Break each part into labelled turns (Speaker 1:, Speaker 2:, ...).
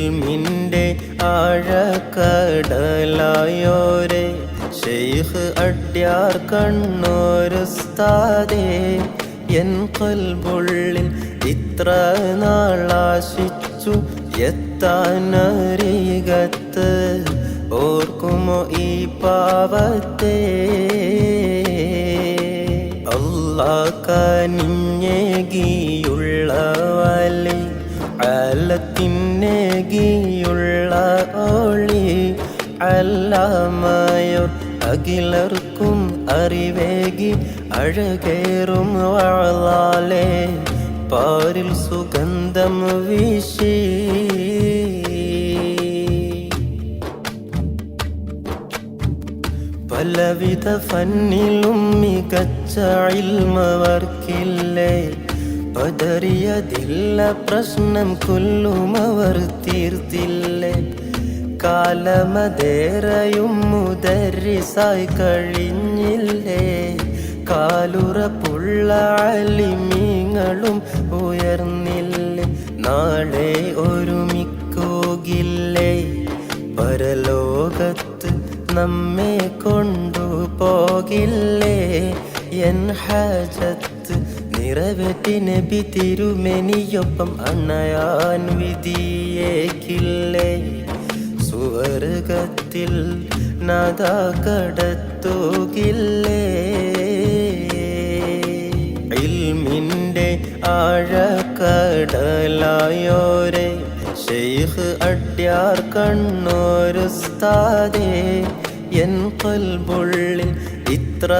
Speaker 1: ഇൽമിൻ്റെ ആഴക്കടലായോരെ Sheikh Adyar കണ്ണൂരുസ്താദേ, N ഖൽബുള്ളിൽ ഇത്ര നാളാശിച്ചു എത്താനരികത്ത്, ഓർക്കുമോ ഈ പാവത്തെ? അല്ലാഹ് കനിഞ്ഞേകിയുള്ള വലി, ആലത്തിനേകിയുള്ള ഒളി, അല്ലാമയോർ അഖിലർക്കും അറിവേകി അഴകേറും വാളാലെ പാരിൽ സുഗന്ധം വീശി. പലവിധ ഫന്നിലും മികച്ച ഇൽമവർക്കില്ലേ, പതറിയതില്ല പ്രശ്നം കൊല്ലും അവർ തീർത്തില്ലേ. കാലമതേറെയും മുദരിസായി കഴിഞ്ഞില്ലേ, കാലുറപ്പുള്ള അലിമീങ്ങളും ഉയർന്നില്ലേ. നാളെ ഒരുമിക്കുകയില്ലേ, പരലോകത്ത് നമ്മെ കൊണ്ടുപോകില്ലേ. എൻ ഹാജത്ത് നിറവേറ്റി നബി തിരുമെനിയൊപ്പം അണയാൻ വിധിയേക്കില്ലേ. സുവർഗത്തിൽ നാദാ കടത്തുകില്ലേ. ഇൽമിൻ്റെ ആഴക്കടലായോരെ ശൈഖ് അഡ്യാർ കണ്ണൂരുസ്താദേ, എൻ ഖൽബുള്ളിൽ ഇത്ര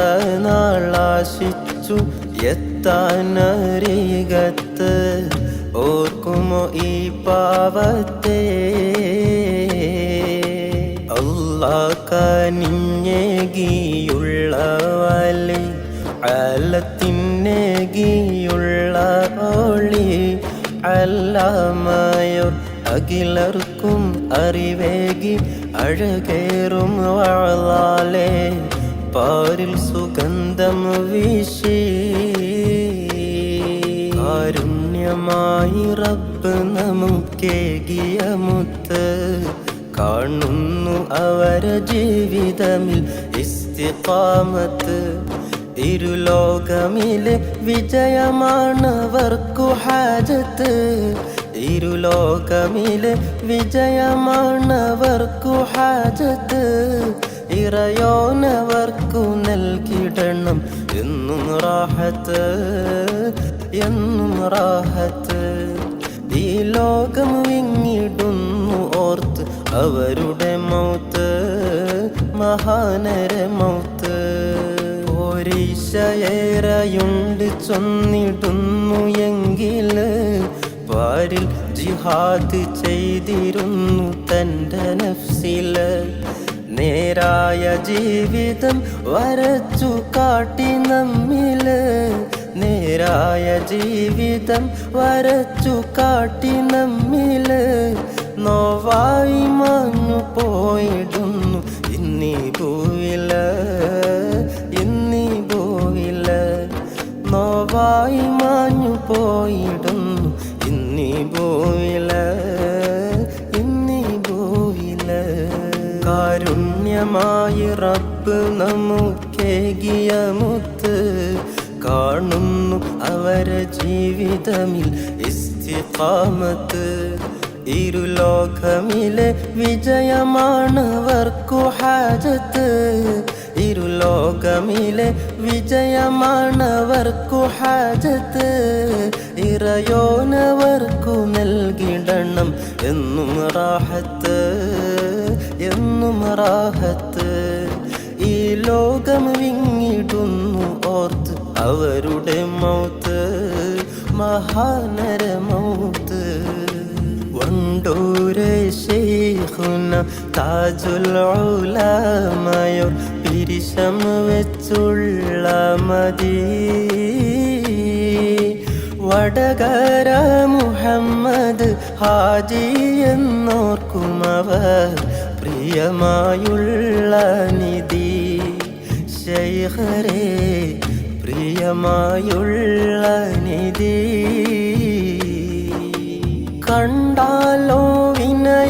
Speaker 1: നാളാശിച്ചു എത്താനരികത്ത്, ഓർക്കുമോ ഈ പാവത്തെ? അല്ലാഹ് കനിഞ്ഞേകിയുള്ള വലി, ആലത്തിനേകിയുള്ള ഒളി, അല്ലാമയോർ അഖിലർക്കും അറിവേകി അഴകേറും വാളാലെ പാരിൽ സുഗന്ധം വീശി. കാരുണ്യമായി റബ്ബ് നമുക്കേകിയ മുത്ത്, കാണുന്നു അവരെ ജീവിതമിൽ ഇസ്തിഖാമത്ത്. ഇരുലോകമിലെ വിജയമാണവർക്കു ഹാജത്ത്, ഇരുലോകമിലെ വിജയമാണവർക്കു ഹാജത്ത്. ഇറയോനവർക്കു നൽകിടണം എന്നും റാഹത്ത്, എന്നും റാഹത്ത്. ഈ ലോകം വിങ്ങിടുന്നു ഓർത്ത് അവരുടെ മൗത്ത്, മഹാനര മൗത്ത്. ഒരീശയേറെയുണ്ട് ചൊന്നിടുന്നു എങ്കിൽ, പാരിൽ ജിഹാദ് ചെയ്തിരുന്നു തൻ്റെ നഫ്സില്. നേരായ ജീവിതം വരച്ചു കാട്ടി നമ്മില്, നേരായ ജീവിതം വരച്ചു കാട്ടി നമ്മില്. നോവായി മാഞ്ഞു പോയിടുന്നു ഇന്നീ ഭൂവില്, ഇന്നീ ഭൂവില്. നോവായി മാഞ്ഞു പോയിടുന്നു ഇന്നീ ഭൂവില്, ഇന്നീ ഭൂവില്. കാരുണ്യമായി റബ്ബ് നമുക്കേകിയ മുത്ത്, കാണുന്നു അവരെ ജീവിതമിൽ ഇസ്തിഖാമത്ത്. ഇരുലോകമിലെ വിജയമാണവർക്കു ഹാജത്ത്, ഇരുലോകമിലെ വിജയമാണവർക്കു ഹാജത്ത്. ഇറയോനവർക്കു നൽകിടണം എന്നും റാഹത്ത്, എന്നും റാഹത്ത്. ഈ ലോകം വിങ്ങിടുന്നു ഓർത്ത് അവരുടെ മൗത്ത്, മഹാനര മൗത്ത്. വണ്ടൂരെ ശൈഖുന താജുൽ ഉലമയോർ പിരിശം വെച്ചുള്ള മദീ, വടകര മുഹമ്മദ് ഹാജി എന്നോർക്കുമവർ പ്രിയമായുള്ള നിധി. ശൈഖരേ പ്രിയമായുള്ള നിധി. കണ്ടാലോ വിനയ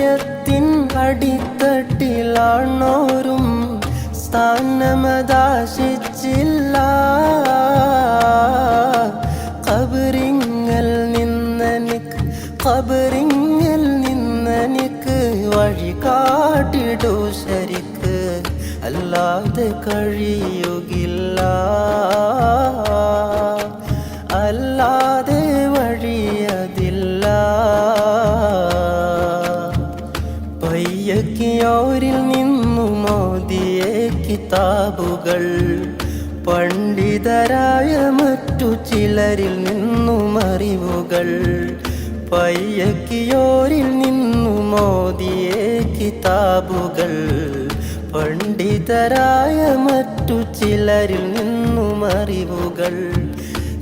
Speaker 1: ഖബറിങ്ങിൽ നിന്നെനിക്ക് വഴി കാട്ടിടൂ ശരിക്ക്, അല്ലാതെ കഴിയുകില്ല, അല്ലാതെ വഴിയതില്ല. പയ്യക്കിയോരിൽ നിന്നു മോദിയ കിതാബുകൾ, പണ്ഡിതരായ മറ്റു ചിലരിൽ നിന്നും അറിവുകൾ. പയ്യക്കിയോരിൽ നിന്നു മോദിയ കിതാബുകൾ, പണ്ഡിതരായ മറ്റു ചിലരിൽ നിന്നും അറിവുകൾ.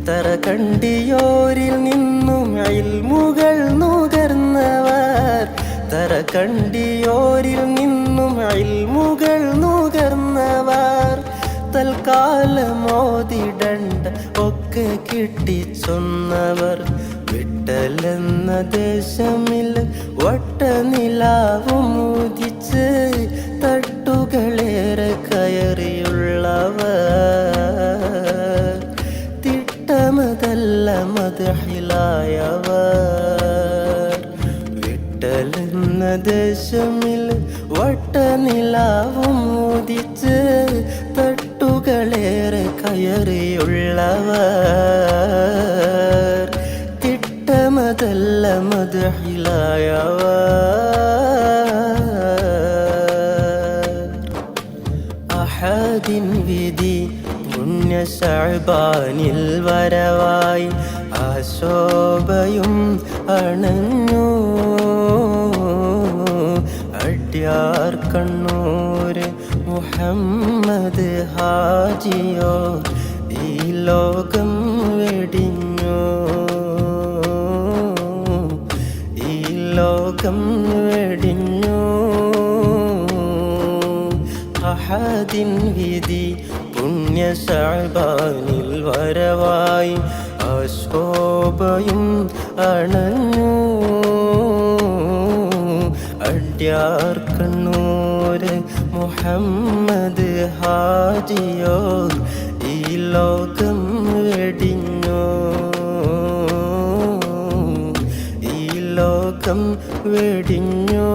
Speaker 1: തറകണ്ടിയോരിൽ നിന്നും ഇൽമുകൾ നുകർന്നവർ, തറകണ്ടിയോരിൽ നിന്നും ഇൽമുകൾ നുകർന്നവർ. തൽക്കാലമോതിടണ്ട ഒക്കെ കിട്ടിച്ചൊന്നവർ. വിട്ടലെന്ന ദേശമിൽ വട്ടനിലാവും ഉദിച്ച് തട്ടുകളേറെ കയറിയുള്ളവർ. തിട്ടമതല്ല മദ്ഹിലായവർ. വിട്ടലെന്ന ദേശമിൽ വട്ടനിലാവും ഉദിച്ച് തട്ടുകളേറെ കയറിയുള്ളവർ. തിട്ടമതല്ല മദ്ഹിലായവർ. അഹദിൻ വിധി പുണ്യ ശഅബാനിൽ വരവായി, ആ ശോഭയും അണഞ്ഞു അട്യാർ കണ്ണൂർ മുഹമ്മദ് ഹാജിയോ. ഈ ലോകം വെടിഞ്ഞു, ഈ ലോകം വെടിഞ്ഞു. അഹദിൻ വിധി പുണ്യ ശഅബാനിൽ വരവായി, ആ ശോഭയും അണഞ്ഞു അട്യാർ കണ്ണൂർ മുഹമ്മദ് ഹാജിയോ. ഈ ലോകം വെടിഞ്ഞു, ഈ ലോകം വെടിഞ്ഞു.